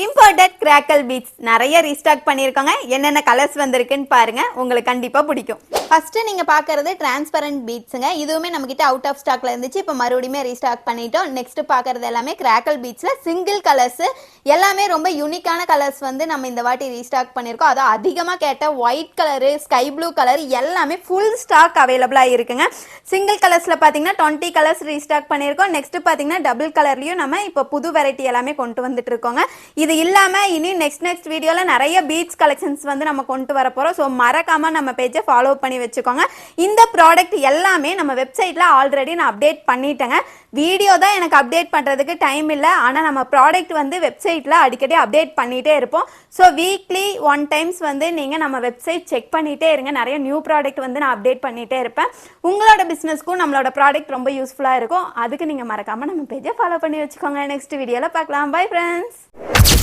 Imported crackle beads நிறைய restock பண்ணியிருக்காங்க. என்னென்ன கலர்ஸ் வந்திருக்குன்னு பாருங்க, உங்களுக்கு கண்டிப்பா பிடிக்கும். ஃபர்ஸ்ட் நீங்க பாக்குறது டிரான்ஸ்பரண்ட் பீட்ஸுங்க. இதுவுமே நம்ம கிட்ட அவுட் ஆஃப் ஸ்டாக்ல இருந்துச்சு, இப்போ மறுபடியும் ரீஸ்டாக் பண்ணிட்டோம். நெக்ஸ்ட் பாக்குறது எல்லாமே கிராக்கல் பீட்ஸ்ல சிங்கிள் கலர்ஸ், எல்லாமே ரொம்ப யூனிக்கான கலர்ஸ் வந்து நம்ம இந்த வாட்டி ரீஸ்டாக் பண்ணியிருக்கோம். அதான் அதிகமாக கேட்ட white colour, sky blue colour எல்லாமே ஃபுல் ஸ்டாக் அவைலபிளாக இருக்குங்க. சிங்கிள் கலர்ஸ்ல பார்த்தீங்கன்னா 20 கலர்ஸ் ரீஸ்டாக் பண்ணியிருக்கோம். நெக்ஸ்ட் பார்த்தீங்கன்னா டபுள் கலர்லையும் நம்ம இப்போ புது வெரைட்டி எல்லாமே கொண்டு வந்துட்டு இருக்கோங்க. இது இல்லாமல் இனி நெக்ஸ்ட் வீடியோவில் நிறைய பீட்ஸ் கலெக்ஷன்ஸ் வந்து நம்ம கொண்டு வர போகிறோம். ஸோ மறக்காமல் நம்ம பேஜை ஃபாலோ பண்ணி வச்சுக்கோங்க. இந்த ப்ராடக்ட் எல்லாமே நம்ம வெப்சைட்டில் ஆல்ரெடி நான் அப்டேட் பண்ணிட்டேங்க. வீடியோ தான் எனக்கு அப்டேட் பண்ணுறதுக்கு டைம் இல்லை, ஆனால் நம்ம ப்ராடக்ட் வந்து வெப்சைட்டில் அடிக்கடி அப்டேட் பண்ணிகிட்டே இருப்போம். ஸோ வீக்லி 1 டைம்ஸ் வந்து நீங்கள் நம்ம வெப்சைட் செக் பண்ணிகிட்டே இருங்க. நிறைய நியூ ப்ராடக்ட் வந்து நான் அப்டேட் பண்ணிகிட்டே இருப்பேன். உங்களோட பிஸ்னஸ்க்கும் நம்மளோட ப்ராடக்ட் ரொம்ப யூஸ்ஃபுல்லாக இருக்கும். அதுக்கு நீங்கள் மறக்காமல் நம்ம பேஜை ஃபாலோ பண்ணி வச்சுக்கோங்க. நெக்ஸ்ட் வீடியோவில் பார்க்கலாம். Bye friends.